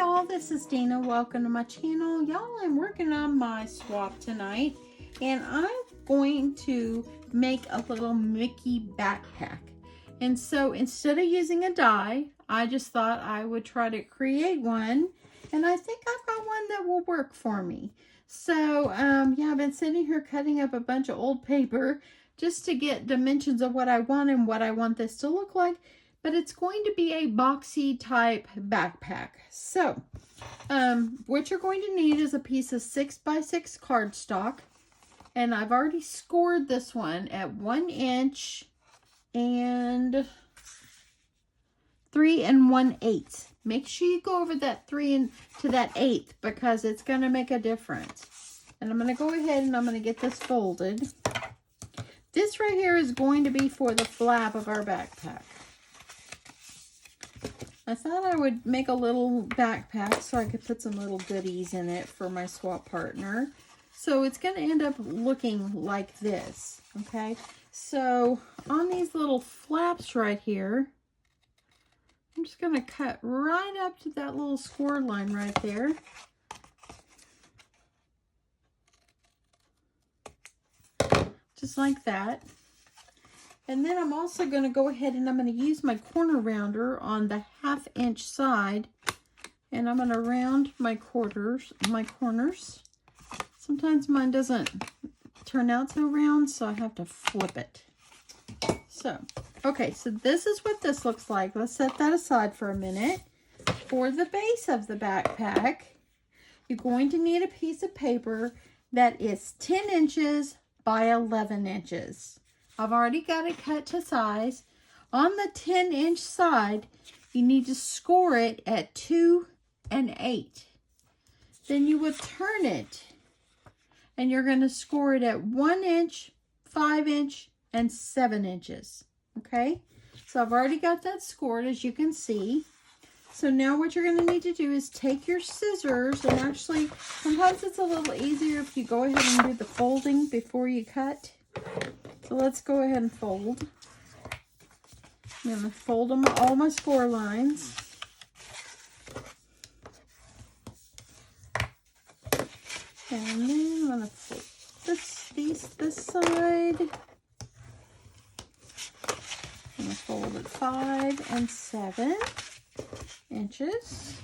y'all, this is Dana. Welcome to my channel. Y'all, I'm working on my swap tonight and I'm going to make a little Mickey backpack. And so instead of using a die, I just thought I would try to create one, and I think I've got one that will work for me. So yeah, I've been sitting here cutting up a bunch of old paper just to get dimensions of what I want and what I want this to look like. But it's going to be a boxy type backpack. So what you're going to need is a piece of 6x6 cardstock. And I've already scored this one at 1 inch and 3 1/8. Make sure you go over that 3 to that 1/8 because it's going to make a difference. And I'm going to go ahead and I'm going to get this folded. This right here is going to be for the flap of our backpack. I thought I would make a little backpack so I could put some little goodies in it for my swap partner. So it's going to end up looking like this, okay? So on these little flaps right here, I'm just going to cut right up to that little score line right there. Just like that. And then I'm also going to go ahead and I'm going to use my corner rounder on the 1/2 inch side. And I'm going to round my corners. Sometimes mine doesn't turn out so round, so I have to flip it. So, okay, so this is what this looks like. Let's set that aside for a minute. For the base of the backpack, you're going to need a piece of paper that is 10 inches by 11 inches. I've already got it cut to size. On the 10-inch side, you need to score it at 2 1/8. Then you would turn it, and you're going to score it at 1 inch, 5 inch, and 7 inches. Okay? So I've already got that scored, as you can see. So now what you're going to need to do is take your scissors, and actually, sometimes it's a little easier if you go ahead and do the folding before you cut. So let's go ahead and fold. I'm going to fold them all my score lines. And then I'm going to fold this side. I'm going to fold it 5 and 7 inches.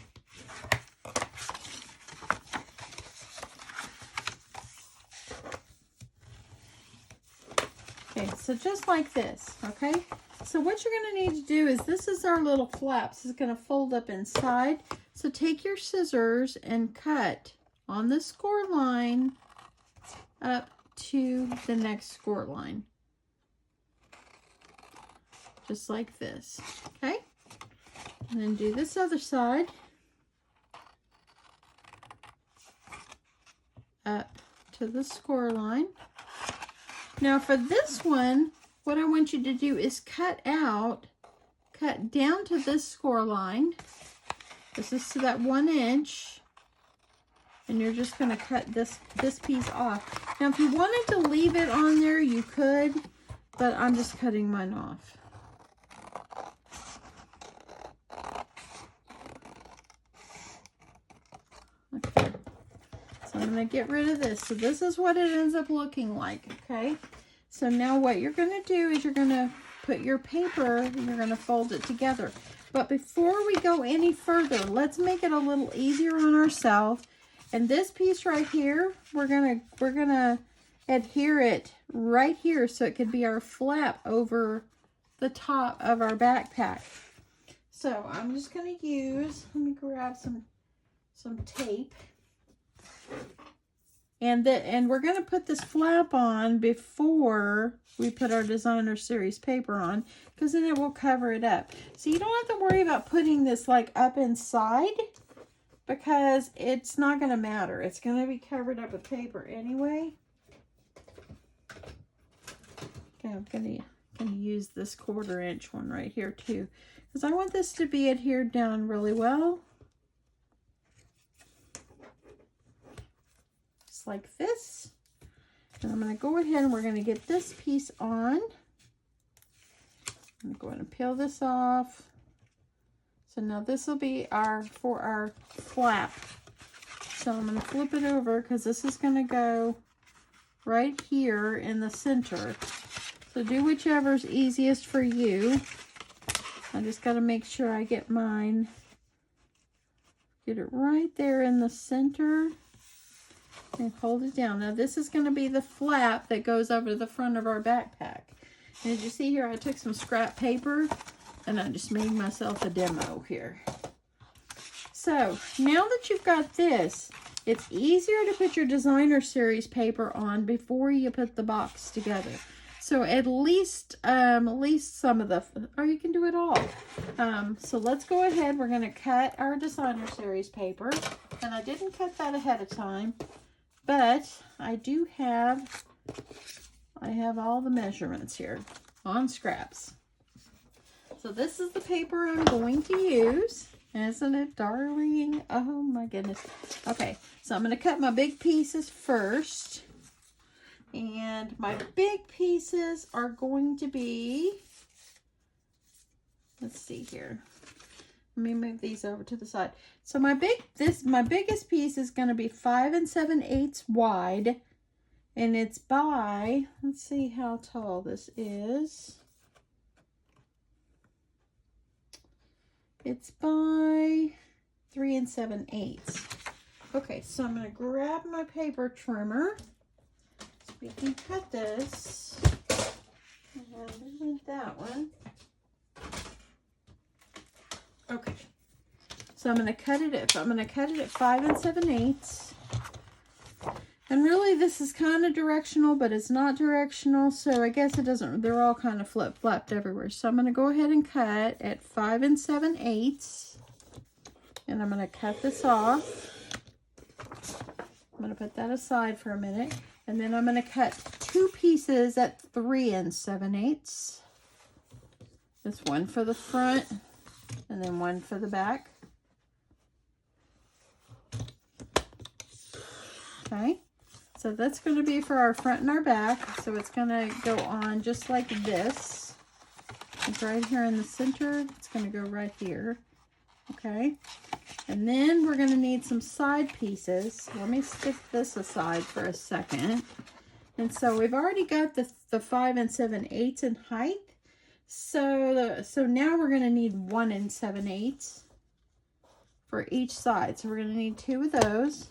Okay, so just like this, okay? So what you're going to need to do is, this is our little flaps. It's going to fold up inside. So take your scissors and cut on the score line up to the next score line. Just like this, okay? And then do this other side up to the score line. Now for this one, what I want you to do is cut down to this score line. This is to that 1 inch. And you're just going to cut this piece off. Now if you wanted to leave it on there, you could, but I'm just cutting mine off. Okay. So I'm going to get rid of this. So this is what it ends up looking like, okay? So now what you're going to do is you're going to put your paper and you're going to fold it together. But before we go any further, let's make it a little easier on ourselves. And this piece right here, we're gonna adhere it right here so it could be our flap over the top of our backpack. So I'm just gonna use, let me grab some tape. And we're gonna put this flap on before we put our designer series paper on, because then it will cover it up. So you don't have to worry about putting this like up inside, because it's not going to matter. It's going to be covered up with paper anyway. Okay, I'm going to use this 1/4 inch one right here too, because I want this to be adhered down really well. Just like this. And I'm going to go ahead and we're going to get this piece on. I'm going to go ahead and peel this off. So now this will be for our flap. So I'm going to flip it over because this is going to go right here in the center. So do whichever's easiest for you. I just got to make sure I get mine. Get it right there in the center. And hold it down. Now this is going to be the flap that goes over the front of our backpack. And as you see here, I took some scrap paper and I just made myself a demo here. So now that you've got this, it's easier to put your designer series paper on before you put the box together. So at least some of the, or you can do it all. So let's go ahead. We're going to cut our designer series paper. And I didn't cut that ahead of time. But I have all the measurements here on scraps. So this is the paper I'm going to use. Isn't it darling? Oh my goodness. Okay, so I'm going to cut my big pieces first. And my big pieces are going to be, let's see here. Let me move these over to the side. So my biggest piece is going to be 5 7/8 wide, and it's by, let's see how tall this is. It's by 3 7/8. Okay, so I'm going to grab my paper trimmer so we can cut this. And that one. Okay, so I'm going to cut it at 5 7/8. And really this is kind of directional, but it's not directional, so I guess it doesn't, they're all kind of flip-flopped everywhere. So I'm going to go ahead and cut at 5 7/8. And I'm going to cut this off. I'm going to put that aside for a minute. And then I'm going to cut 2 pieces at 3 7/8. This one for the front. And then one for the back. Okay, so that's going to be for our front and our back. So it's going to go on just like this. It's right here in the center. It's going to go right here. Okay, and then we're going to need some side pieces. Let me stick this aside for a second. And so we've already got the 5 7/8 in height. So now we're going to need 1 7/8 for each side. So we're going to need 2 of those.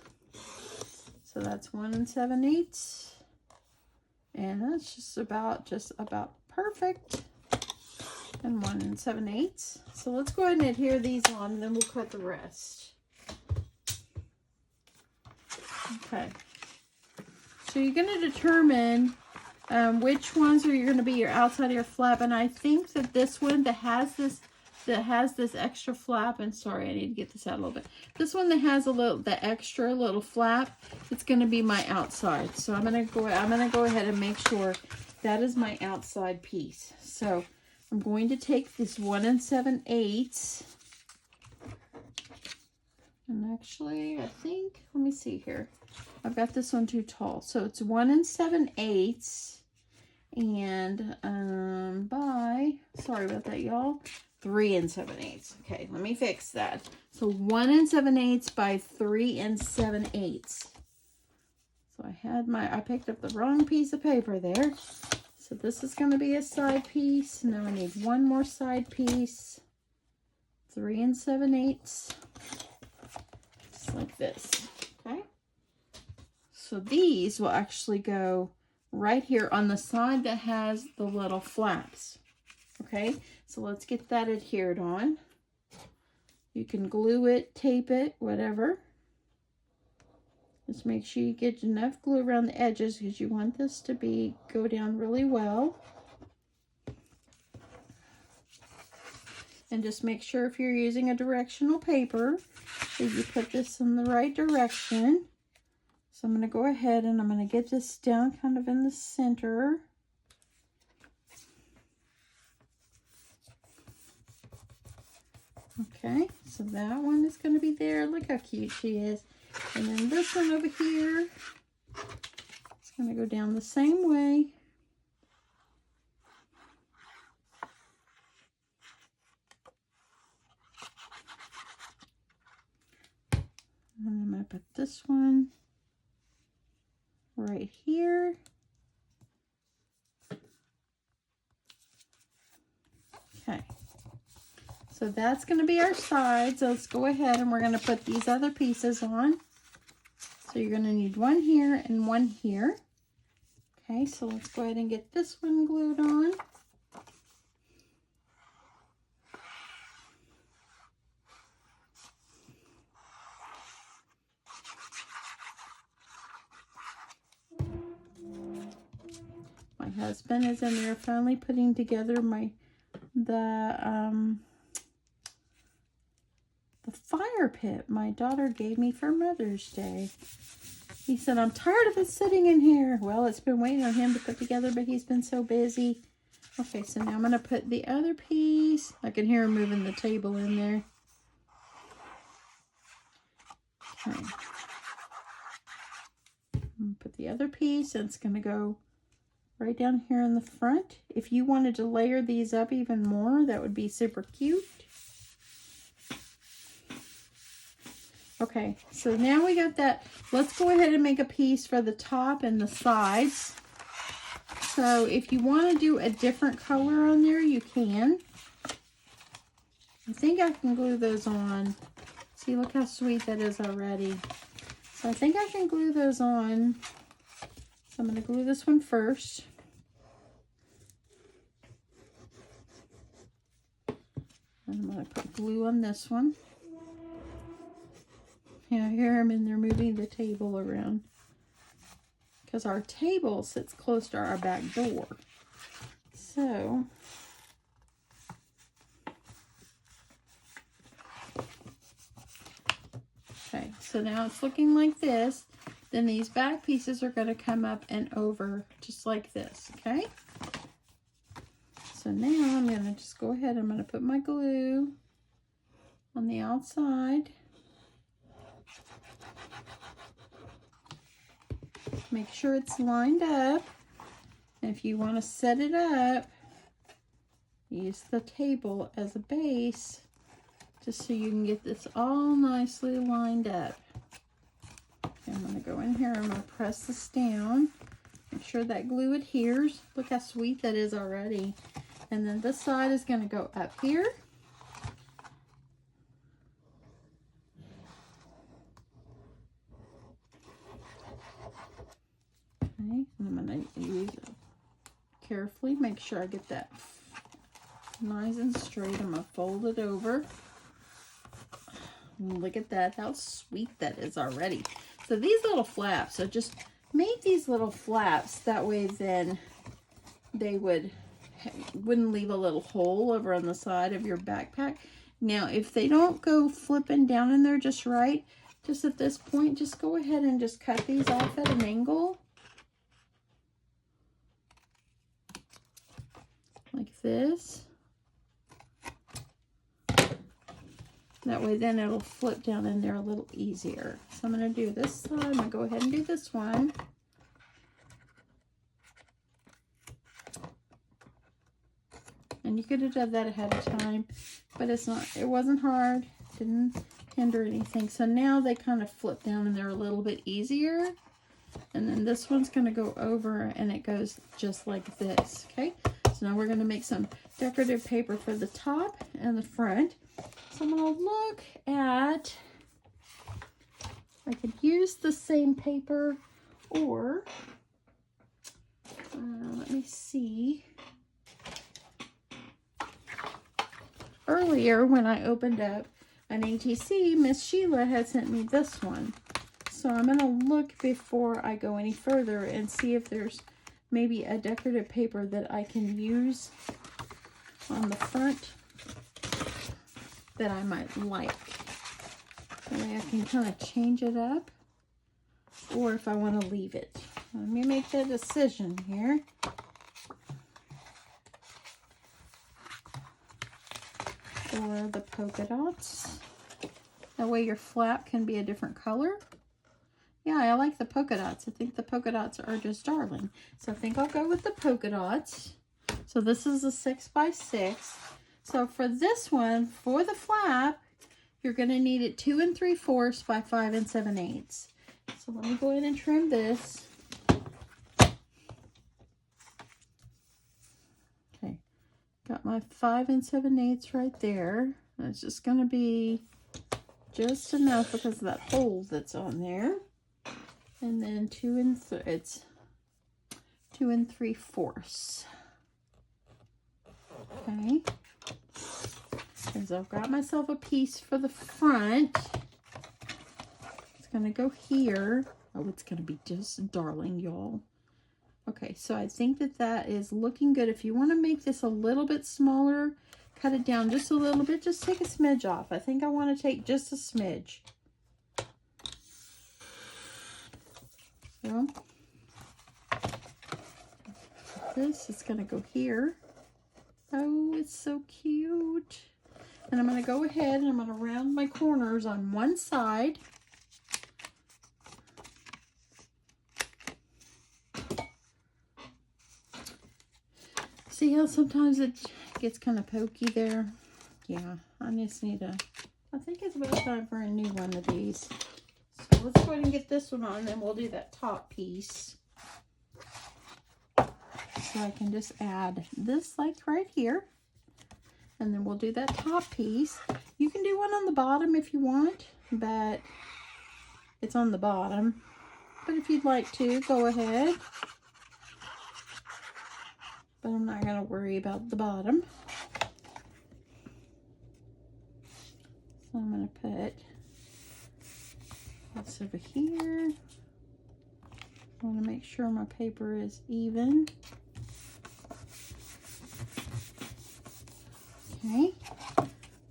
So that's 1 7/8. And that's just about perfect. And 1 7/8. So let's go ahead and adhere these on, and then we'll cut the rest. Okay. So you're going to determine which ones are going to be your outside of your flap, and I think that this one that has this extra flap, and sorry, I need to get this out a little bit. This one that has the extra little flap, it's going to be my outside. So I'm going to go ahead and make sure that is my outside piece. So I'm going to take this 1 7/8, and actually I think, let me see here. I've got this one too tall. So it's 1 7/8. And sorry about that, y'all, 3 7/8. Okay, let me fix that. So 1 7/8 by 3 7/8. So I picked up the wrong piece of paper there. So this is going to be a side piece. Now I need one more side piece. 3 7/8. Just like this. Okay. So these will actually go right here on the side that has the little flaps. Okay, so let's get that adhered on. You can glue it, tape it, whatever. Just make sure you get enough glue around the edges because you want this to go down really well. And just make sure if you're using a directional paper that you put this in the right direction. So I'm going to go ahead and I'm going to get this down kind of in the center. Okay, so that one is going to be there. Look how cute she is. And then this one over here, it's going to go down the same way. to put this one right here. Okay. So that's going to be our side. So let's go ahead and we're going to put these other pieces on. So you're going to need one here and one here. Okay, so let's go ahead and get this one glued on. My husband is in there finally putting together the fire pit my daughter gave me for Mother's Day. He said, I'm tired of it sitting in here. Well, it's been waiting on him to put together, but he's been so busy. Okay, so now I'm going to put the other piece. I can hear him moving the table in there. Okay. Put the other piece, and it's going to go right down here in the front. If you wanted to layer these up even more, that would be super cute. Okay, so now we got that. Let's go ahead and make a piece for the top and the sides. So if you want to do a different color on there, you can. I think I can glue those on. See, look how sweet that is already. So I think I can glue those on. So I'm going to glue this one first. And I'm going to put glue on this one. Yeah, I hear him in there moving the table around. Because our table sits close to our back door. So, okay, so now it's looking like this. Then these back pieces are going to come up and over just like this, okay? So now I'm going to just go ahead. I'm going to put my glue on the outside. Make sure it's lined up. And if you want to set it up, use the table as a base just so you can get this all nicely lined up. Okay, I'm going to go in here. I'm going to press this down. Make sure that glue adheres. Look how sweet that is already. And then this side is going to go up here. Okay, and I'm going to use it carefully. Make sure I get that nice and straight. I'm going to fold it over. Look at that, how sweet that is already. So these little flaps, so just make these little flaps. That way then they wouldn't leave a little hole over on the side of your backpack. Now, if they don't go flipping down in there just right, just at this point, just go ahead and just cut these off at an angle. Like this. That way then it'll flip down in there a little easier. So I'm going to do this side. I'm going to go ahead and do this one. And you could have done that ahead of time, but it wasn't hard. Didn't hinder anything. So now they kind of flip down and they're a little bit easier. And then this one's going to go over and it goes just like this. Okay. So now we're going to make some decorative paper for the top and the front. So I'm going to look at, I could use the same paper or, let me see. Earlier when I opened up an ATC, Miss Sheila had sent me this one. So I'm going to look before I go any further and see if there's maybe a decorative paper that I can use on the front that I might like. That way I can kind of change it up, or if I want to leave it. Let me make that decision here. Or the polka dots. That way your flap can be a different color. Yeah, I like the polka dots. I think the polka dots are just darling. So I think I'll go with the polka dots. So this is a 6x6. So for this one, for the flap, you're going to need it 2 3/4 by 5 7/8. So let me go ahead and trim this. Okay, got my 5 7/8 right there. It's just going to be just enough because of that hole that's on there. And then it's 2 3/4. Okay. Because I've got myself a piece for the front. It's going to go here. Oh, it's going to be just darling, y'all. Okay, so I think that is looking good. If you want to make this a little bit smaller, cut it down just a little bit. Just take a smidge off. I think I want to take just a smidge. So, this is going to go here. Oh, it's so cute. And I'm going to go ahead and I'm going to round my corners on one side. See how sometimes it gets kind of pokey there? Yeah, I just need I think it's about time for a new one of these. So let's go ahead and get this one on, and then we'll do that top piece. So I can just add this like right here. And then we'll do that top piece. You can do one on the bottom if you want, but it's on the bottom. But if you'd like to, go ahead. But I'm not going to worry about the bottom. So I'm going to put this over here. I want to make sure my paper is even. Okay,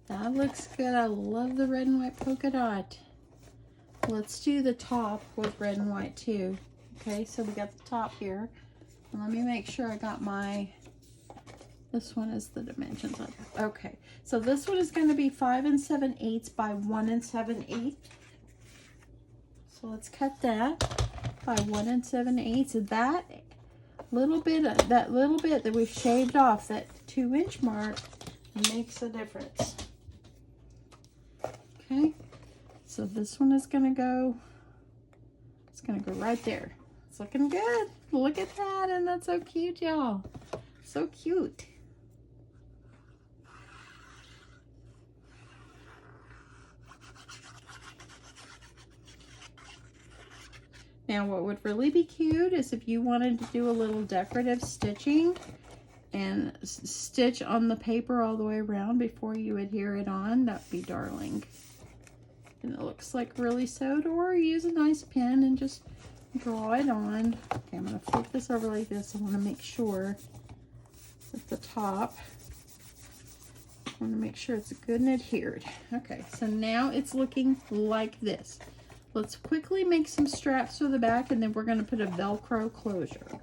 that looks good. I love the red and white polka dot. Let's do the top with red and white too. Okay, so we got the top here. And let me make sure I got this one is the dimensions. Okay, so this one is going to be 5 7/8 by 1 7/8. So let's cut that by 1 7/8. And that little bit that we've shaved off, that 2-inch mark, makes a difference. Okay, so this one is going to go, it's going to go right there. It's looking good. Look at that, and that's so cute, y'all. So cute. Now, what would really be cute is if you wanted to do a little decorative stitching and stitch on the paper all the way around before you adhere it on. That'd be darling. And it looks like really sewed, or use a nice pen and just draw it on. Okay, I'm going to flip this over like this. I want to make sure at the top, I want to make sure it's good and adhered. Okay, so now it's looking like this. Let's quickly make some straps for the back, and then we're going to put a Velcro closure.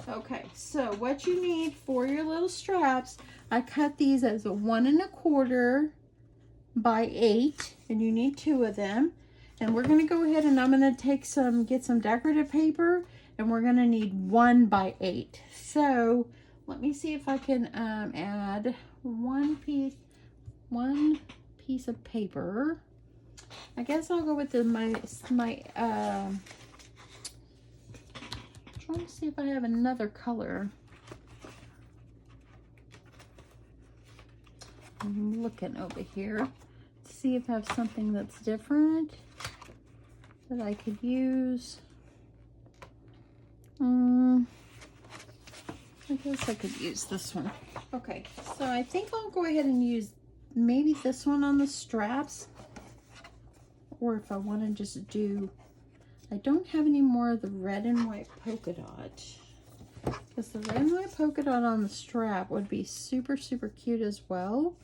Okay, so what you need for your little straps, I cut these as a 1 1/4 by 8, and you need 2 of them. And we're going to go ahead and I'm going to get some decorative paper, and we're going to need 1 by 8. So let me see if I can add one piece of paper. I guess I'll go with trying to see if I have another color. I'm looking over here to see if I have something that's different that I could use. I guess I could use this one. Okay, so I think I'll go ahead and use maybe this one on the straps. Or if I want to just do, I don't have any more of the red and white polka dot. Because the red and white polka dot on the strap would be super, super cute as well.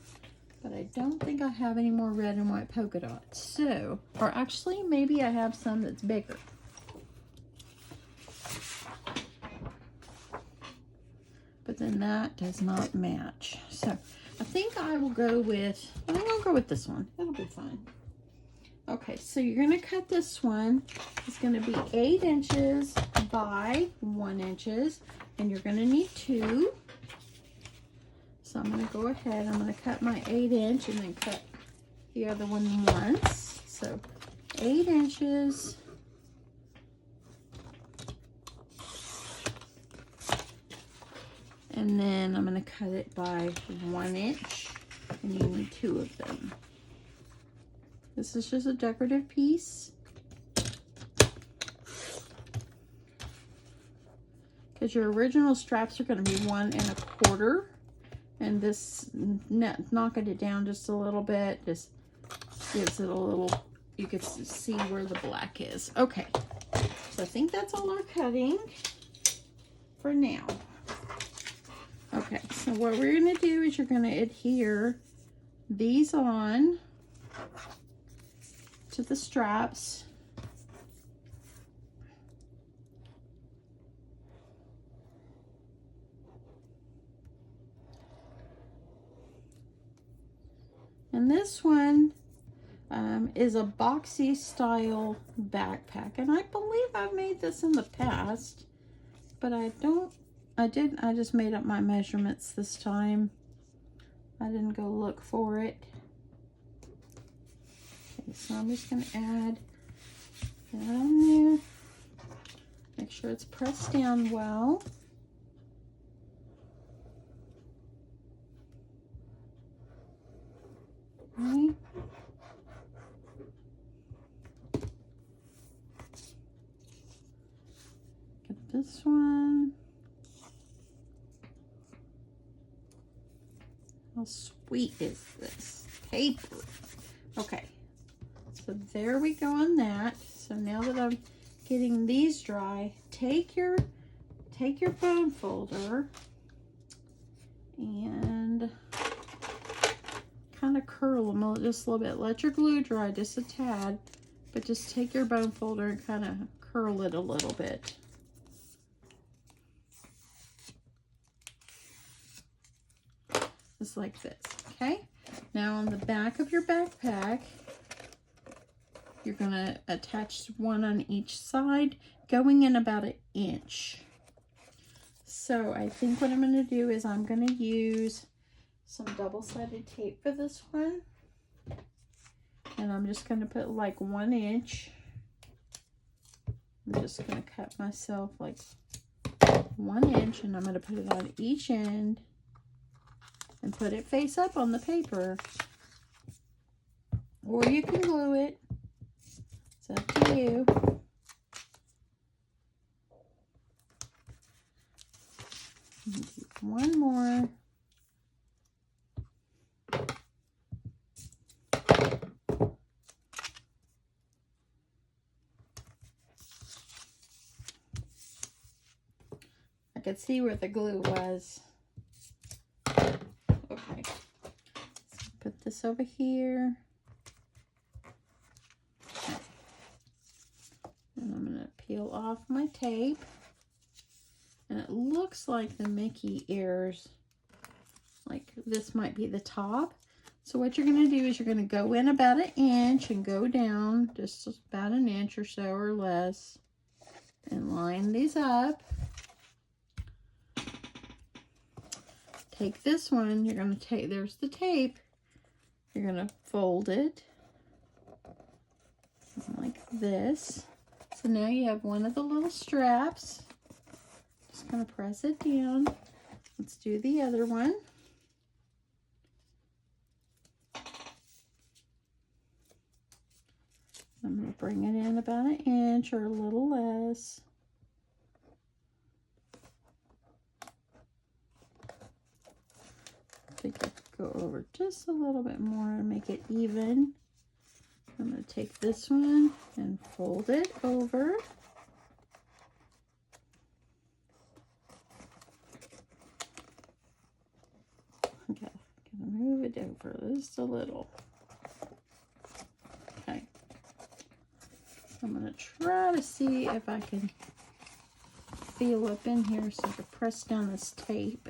But I don't think I have any more red and white polka dots. So, or actually maybe I have some that's bigger. But then that does not match. So I think I'll go with this one. It'll be fine. Okay, so you're going to cut this one. It's going to be 8 inches by 1 inch, and you're going to need 2. So I'm going to go ahead, I'm going to cut my 8 inch and then cut the other one once. So 8 inches. And then I'm going to cut it by 1 inch, and you need 2 of them. This is just a decorative piece. Because your original straps are going to be 1 1/4. And this, knocking it down just a little bit, just gives it a little, you can see where the black is. Okay, so I think that's all our cutting for now. Okay, so what we're going to do is you're going to adhere these on to the straps. And this one is a boxy style backpack. And I believe I've made this in the past, but I just made up my measurements this time. I didn't go look for it. Okay, so I'm just going to add that on there. Make sure it's pressed down well. Okay. Get this one. How sweet is this paper? Okay, so there we go on that. So now that I'm getting these dry, take your bone folder and kind of curl them just a little bit. Let your glue dry just a tad, but just take your bone folder and kind of curl it a little bit. Just like this, okay? Now on the back of your backpack, you're gonna attach one on each side, going in about 1 inch. So I think what I'm gonna do is I'm gonna use some double-sided tape for this one. And I'm just gonna put like 1 inch. I'm just gonna cut myself like 1 inch, and I'm gonna put it on each end and put it face up on the paper. Or you can glue it. It's up to you. One more. I could see where the glue was. Okay. So put this over here. Okay. And I'm going to peel off my tape. And it looks like the Mickey ears, like this might be the top. So what you're going to do is you're going to go in about 1 inch and go down just about 1 inch or so or less. And line these up. Take this one, you're going to take, there's the tape. You're going to fold it like this. So now you have one of the little straps. Just going to press it down. Let's do the other one. I'm going to bring it in about 1 inch or a little less. I think I could go over just a little bit more and make it even. I'm going to take this one and fold it over. Okay, I'm going to move it over just a little. Okay. I'm going to try to see if I can feel up in here so I can press down this tape.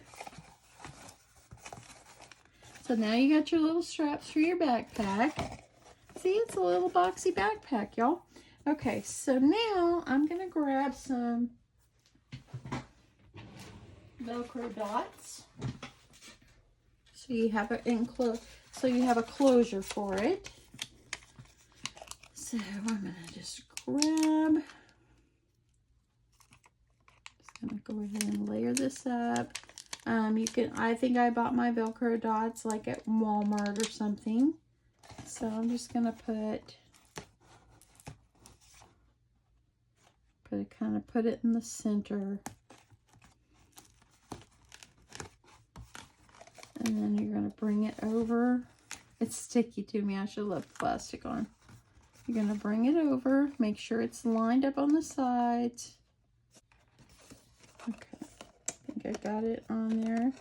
So now you got your little straps for your backpack. See, it's a little boxy backpack, y'all. Okay, so now I'm going to grab some Velcro dots. So you have it enclosed. so you have a closure for it. So I'm going to just grab, gonna go ahead and layer this up. I think I bought my Velcro dots like at Walmart or something. So I'm just gonna put it in the center. And then you're gonna bring it over. It's sticky to me, I should have left plastic on. You're gonna bring it over, make sure it's lined up on the sides. Okay, I think I got it on there.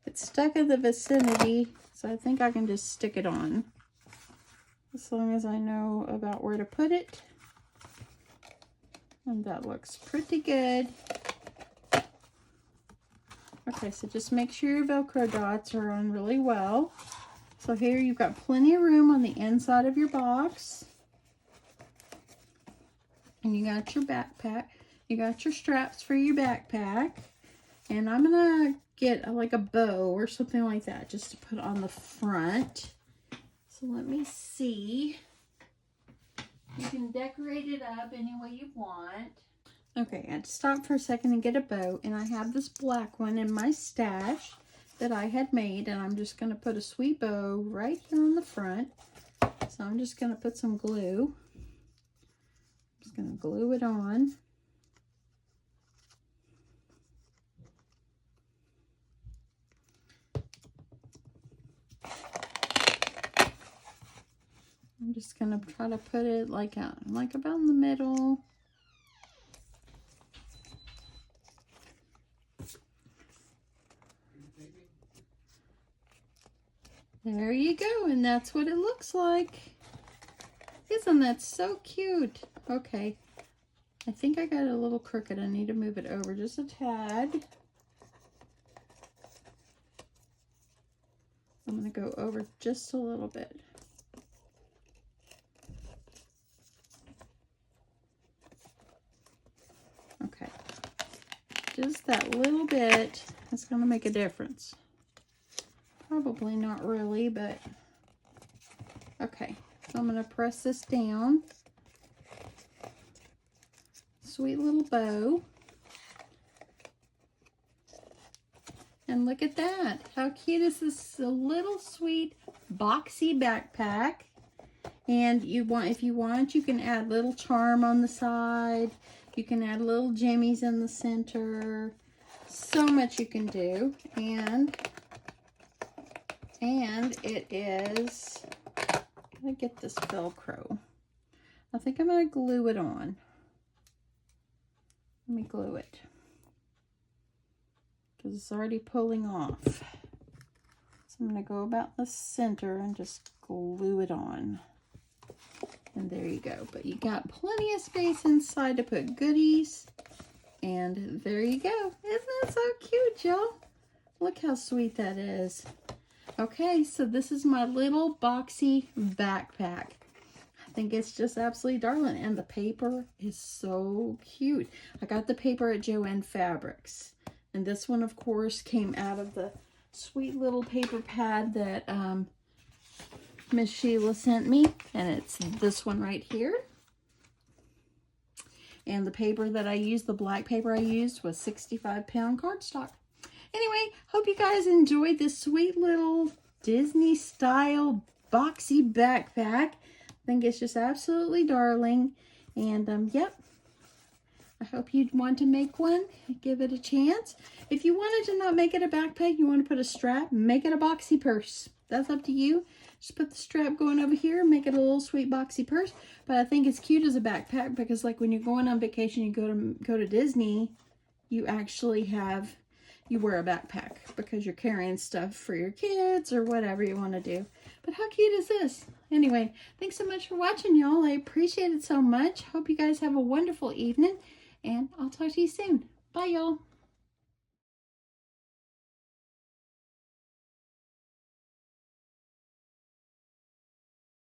It's stuck in the vicinity, so I think I can just stick it on. As long as I know about where to put it. And that looks pretty good. Okay, so just make sure your Velcro dots are on really well. So here you've got plenty of room on the inside of your box. And you got your backpack. You got your straps for your backpack. And I'm gonna get like a bow or something like that just to put on the front. So let me see. You can decorate it up any way you want. Okay, I had to stop for a second and get a bow. And I have this black one in my stash that I had made. And I'm just gonna put a sweet bow right here on the front. So I'm just gonna put some glue. Just gonna glue it on. I'm just gonna try to put it like about in the middle. There you go, and that's what it looks like. Isn't that so cute? Okay, I think I got it a little crooked. I need to move it over just a tad. I'm gonna go over just a little bit. Okay, just that little bit is gonna make a difference. Probably not really, but okay. So I'm gonna press this down. Sweet little bow. And look at that. How cute is this? A little sweet boxy backpack. And if you want, you can add little charm on the side. You can add little jimmies in the center. So much you can do. And it is, let me get this Velcro. I think I'm going to glue it on. Let me glue it. Because it's already pulling off. So I'm going to go about the center and just glue it on. And there you go. But you got plenty of space inside to put goodies. And there you go. Isn't that so cute, y'all? Look how sweet that is. Okay, so this is my little boxy backpack. I think it's just absolutely darling. And the paper is so cute. I got the paper at Joann Fabrics. And this one, of course, came out of the sweet little paper pad that Miss Sheila sent me. And it's this one right here. And the paper that I used, the black paper I used, was 65-pound cardstock. Anyway, hope you guys enjoyed this sweet little Disney style boxy backpack. I think it's just absolutely darling. And yep, I hope you'd want to make one. Give it a chance. If you wanted to not make it a backpack, you want to put a strap, make it a boxy purse. That's up to you. Just put the strap going over here, make it a little sweet boxy purse. But I think it's cute as a backpack because like when you're going on vacation, you go to Disney, you actually have, you wear a backpack because you're carrying stuff for your kids or whatever you want to do. But how cute is this? Anyway, thanks so much for watching, y'all. I appreciate it so much. Hope you guys have a wonderful evening, and I'll talk to you soon. Bye, y'all.